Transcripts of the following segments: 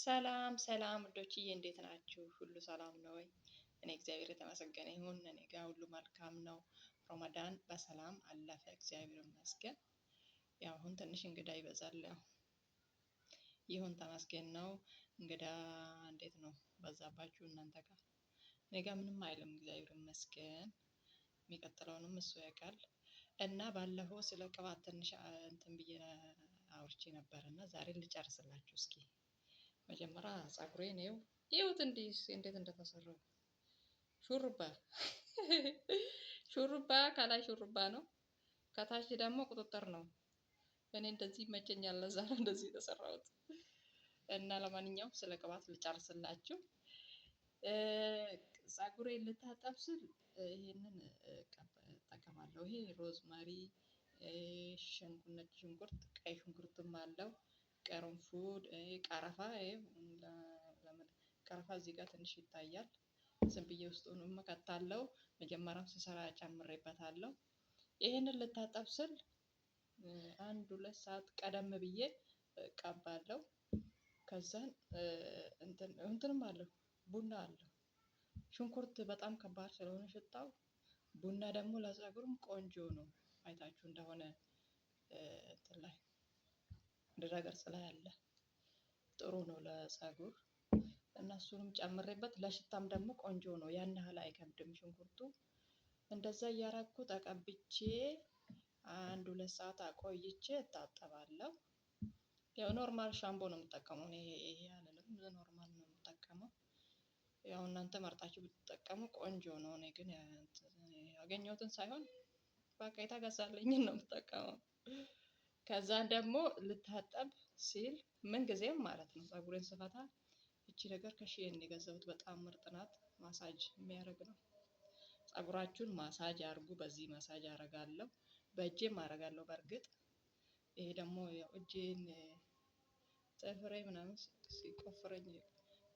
ሰላም ሰላም ውዶችዬ እንዴት ናችሁ? ሁሉ ሰላም ነው ወይ? እኔ እግዚአብሔር የተመሰገነ ይሁን። እኔ ጋር ሁሉ መልካም ነው። ረመዳን በሰላም አለፈ፣ እግዚአብሔር ይመስገን። ያው አሁን ትንሽ እንግዳ ይበዛል። ያው ይሁን ተመስገን ነው። እንግዳ እንዴት ነው? በዛባችሁ እናንተ ጋር? እኔ ጋር ምንም አይልም፣ እግዚአብሔር ይመስገን። የሚቀጥለውንም እሱ ያውቃል። እና ባለፈው ስለ ቅባት ትንሽ እንትን ብዬ አውርቼ ነበር እና ዛሬ ልጨርስላችሁ እስኪ። መጀመሪያ ፀጉሬን ይኸውት እንዴት እንደተሰራው ሹሩባ ሹሩባ ከላይ ሹሩባ ነው፣ ከታች ደግሞ ቁጥጥር ነው። እኔ እንደዚህ ይመቸኛል፣ ለዛ ነው እንደዚህ የተሰራሁት። እና ለማንኛውም ስለ ቅባት ልጨርስላችሁ። ፀጉሬን ልታጠብ ስል ይሄንን እጠቀማለሁ። ይሄ ሮዝማሪ፣ ነጭ ሽንኩርት፣ ቀይ ሽንኩርትም አለው፣ ቅርንፉድ፣ ቀረፋ። ቀረፋ እዚህ ጋር ትንሽ ይታያል። ዝም ብዬ ውስጡን እከታለሁ። መጀመሪያም ስሰራ ጨምሬበታለሁ። ይሄንን ልታጠብ ስል 1-2 ሰዓት ቀደም ብዬ እቀባለሁ። ከዛን እንትንም አለው፣ ቡና አለው። ሽንኩርት በጣም ከባድ ስለሆነ ሽታው፣ ቡና ደግሞ ለፀጉርም ቆንጆ ነው። አይታችሁ እንደሆነ እንትን ላይ ድረገጽ ላይ አለ፣ ጥሩ ነው ለፀጉር። እና እሱንም ጨምሬበት ለሽታም ደግሞ ቆንጆ ነው። ያን ያህል አይከብድም ሽንኩርቱ። እንደዛ እያረኩ ተቀብቼ 1-2 ሰዓት አቆይቼ እታጠባለሁ። ያው ኖርማል ሻምፖ ነው የምጠቀመው እኔ፣ ይሄ አይደለም፣ ኖርማል ነው የምጠቀመው። ያው እናንተ መርጣችሁ ብትጠቀሙ ቆንጆ ነው። እኔ ግን ያገኘሁትን ሳይሆን በቃ የተገዛልኝን ነው የምጠቀመው። ከዛን ደግሞ ልታጠብ ሲል ምን ጊዜም ማለት ነው ፀጉሬን ስፈታ እቺ ነገር ከሺን የገዛሁት በጣም ምርጥ ናት። ማሳጅ የሚያደርግ ነው። ፀጉራችሁን ማሳጅ አድርጉ። በዚህ ማሳጅ አደርጋለሁ፣ በእጄም አደርጋለሁ። በእርግጥ ይሄ ደግሞ ያው እጄን ጥፍሬ ምናምን ሲቆፍረኝ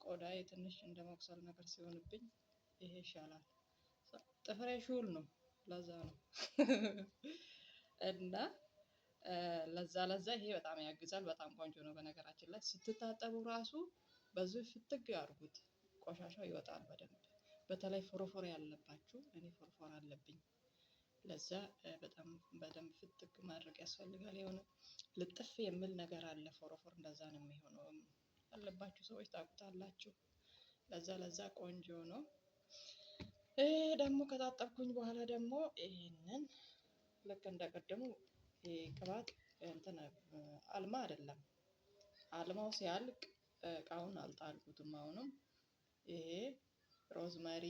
ቆዳዬ ትንሽ እንደ መቁሰል ነገር ሲሆንብኝ ይሄ ይሻላል። ጥፍሬ ሹል ነው፣ ለዛ ነው። እና ለዛ ይሄ በጣም ያግዛል። በጣም ቆንጆ ነው። በነገራችን ላይ ስትታጠቡ ራሱ በዚህ ፍትግ አድርጉት፣ ቆሻሻው ይወጣል በደንብ። በተለይ ፎረፎር ያለባችሁ፣ እኔ ፎረፎር አለብኝ፣ ለዛ በጣም በደንብ ፍትግ ማድረግ ያስፈልጋል። የሆነ ልጥፍ የሚል ነገር አለ ፎረፎር፣ እንደዛ ነው የሚሆነው። ያለባችሁ ሰዎች ታውቁታላችሁ። ለዛ ቆንጆ ነው። ደግሞ ከታጠብኩኝ በኋላ ደግሞ ይሄንን ልክ እንደቀደሙ ቅባት እንትን አልማ አይደለም፣ አልማው ሲያልቅ እቃውን አልጣልኩትም። አሁንም ይሄ ሮዝመሪ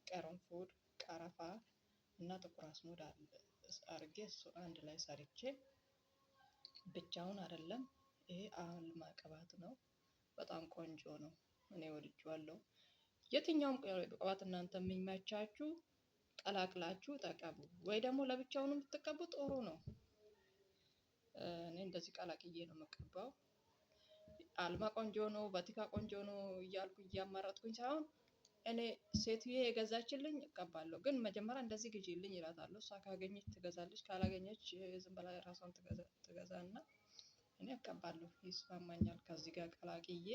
ቅርንፉድ፣ ቀረፋ እና ጥቁር አዝሙድ አድርጌ እሱ አንድ ላይ ሰርቼ፣ ብቻውን አይደለም፣ ይሄ አልማ ቅባት ነው። በጣም ቆንጆ ነው። እኔ ወድጄዋለሁ። የትኛውም ቅባት እናንተ የሚመቻችሁ ቀላቅላችሁ ተቀቡ፣ ወይ ደግሞ ለብቻውንም ብትቀቡ ጥሩ ነው። እኔ እንደዚህ ቀላቅዬ ነው የምቀባው። አልማ ቆንጆ ነው፣ ቫቲካ ቆንጆ ነው እያልኩ እያማረጥኩኝ ሳይሆን፣ እኔ ሴትዬ የገዛችልኝ እቀባለሁ። ግን መጀመሪያ እንደዚህ ግዢልኝ እላታለሁ። እሷ ካገኘች ትገዛለች፣ ካላገኘች ዝም ብላ ራሷን ትገዛና እኔ እቀባለሁ። ይስማማኛል። ከዚህ ጋር ቀላቅዬ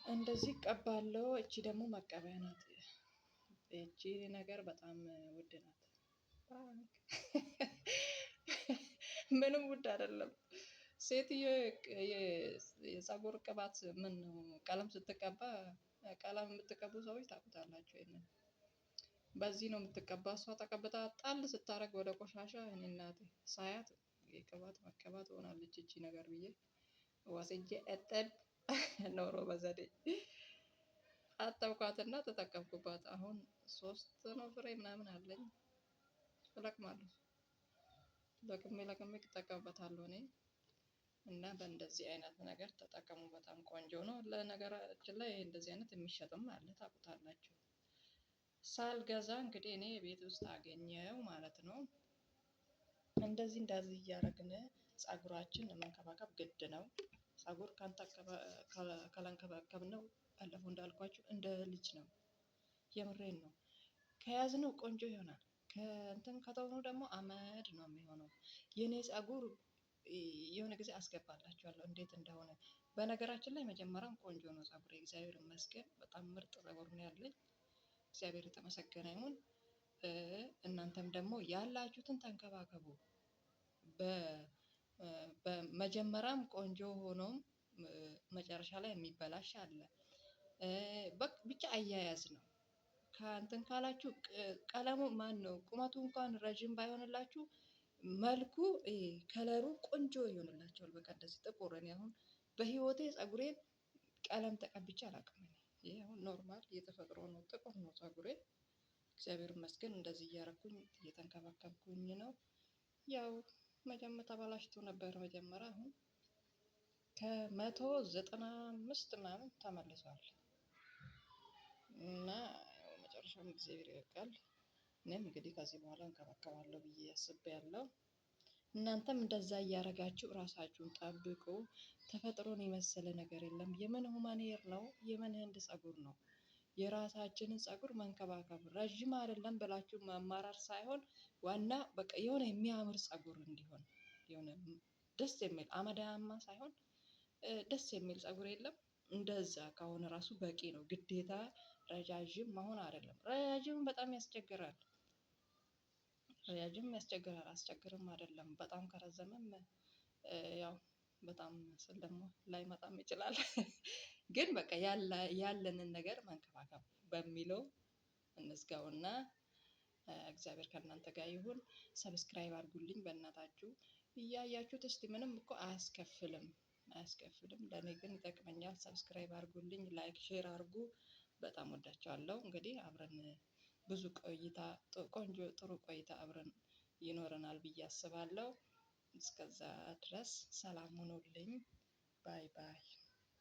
እንደዚህ እቀባለሁ። እቺ ደግሞ መቀበያ ናት። እቺ ነገር በጣም ውድ ናት። ምንም ውድ አይደለም። ሴትዮ የፀጉር ቅባት ምን ነው ቀለም ስትቀባ፣ ቀለም የምትቀቡ ሰዎች ታውቁታላችሁ። ይሄንን በዚህ ነው የምትቀባ። እሷ ተቀብታ ጣል ስታደርግ ወደ ቆሻሻ፣ እኔ እናቴ ሳያት የቅባት መቀባት ሆናለች እቺ ነገር ብዬ ወስጄ እጥብ ኖሮ በዘዴ አጠብኳትና ተጠቀምኩባት። አሁን 3 ፍሬ ምናምን አለኝ። እለቅማለሁ፣ ለቅሜ እጠቀምበታለሁ እኔ። እና በእንደዚህ አይነት ነገር ተጠቀሙ። በጣም ቆንጆ ነው። ለነገራችን ላይ እንደዚህ አይነት የሚሸጥም አለ፣ ታውቁታላችሁ። ሳልገዛ እንግዲህ እኔ ቤት ውስጥ አገኘው ማለት ነው። እንደዚህ እያደረግን ፀጉራችን መንከባከብ ግድ ነው። ፀጉር ካላንከባከብነው ባለፈው እንዳልኳችሁ እንደ ልጅ ነው። የምሬን ነው። ከያዝነው ቆንጆ ይሆናል፣ ከተውነው ደግሞ አመድ ነው የሚሆነው። የኔ ፀጉር የሆነ የሆነ ጊዜ አስገባላችኋለሁ እንዴት እንደሆነ። በነገራችን ላይ መጀመሪያም ቆንጆ ነው ፀጉሬ፣ እግዚአብሔር ይመስገን። በጣም ምርጥ ፀጉር ነው ያለኝ። እግዚአብሔር የተመሰገነ ይሁን። እናንተም ደግሞ ያላችሁትን ተንከባከቡ። በመጀመሪያም ቆንጆ ሆኖም መጨረሻ ላይ የሚበላሽ አለ። ብቻ አያያዝ ነው። ከእንትን ካላችሁ ቀለሙ ማን ነው ቁመቱ እንኳን ረዥም ባይሆንላችሁ መልኩ ከለሩ ቆንጆ ይሆንላቸዋል። በቃ እንደዚህ ጥቁር። እኔ አሁን በህይወቴ ፀጉሬን ቀለም ተቀብቼ አላውቅም። ይሄ አሁን ኖርማል የተፈጥሮ ነው፣ ጥቁር ነው ፀጉሬ። እግዚአብሔር ይመስገን እንደዚህ እያረኩኝ እየተንከባከብኩኝ ነው። ያው መጀመሪያ ተበላሽቶ ነበር መጀመሪያ። አሁን ከ195 ምናምን ተመልሷል እና መጨረሻም እግዚአብሔር ያውቃል። እኔም እንግዲህ ከዚህ በኋላ እንከባከባለሁ ብዬ አስቤያለሁ። እናንተም እንደዛ እያደረጋችሁ ራሳችሁን ጠብቁ። ተፈጥሮን የመሰለ ነገር የለም። የምን ሁማን ሄር ነው? የምን ህንድ ፀጉር ነው? የራሳችንን ፀጉር መንከባከብ። ረዥም አይደለም ብላችሁ ማማራር ሳይሆን ዋና በቃ የሆነ የሚያምር ፀጉር እንዲሆን፣ የሆነ ደስ የሚል አመዳማ ሳይሆን ደስ የሚል ፀጉር የለም። እንደዛ ከሆነ ራሱ በቂ ነው። ግዴታ ረዣዥም መሆን አይደለም። ረዣዥም በጣም ያስቸግራል። ረዣዥም ያስቸግራል። አስቸግርም አይደለም። በጣም ከረዘመም ያው በጣም ስል ደግሞ ላይመጣም ይችላል። ግን በቃ ያለንን ነገር መንከባከብ በሚለው እንዝጋውና እግዚአብሔር ከእናንተ ጋር ይሁን። ሰብስክራይብ አድርጉልኝ በእናታችሁ እያያችሁት። እስቲ ምንም እኮ አያስከፍልም፣ አያስከፍልም። ለእኔ ግን ይጠቅመኛል። ሰብስክራይብ አድርጉልኝ፣ ላይክ ሼር አድርጉ። በጣም ወዳቸዋለሁ። እንግዲህ አብረን ብዙ ቆይታ፣ ቆንጆ ጥሩ ቆይታ አብረን ይኖረናል ብዬ አስባለሁ። እስከዛ ድረስ ሰላም ሆኖልኝ። ባይ ባይ።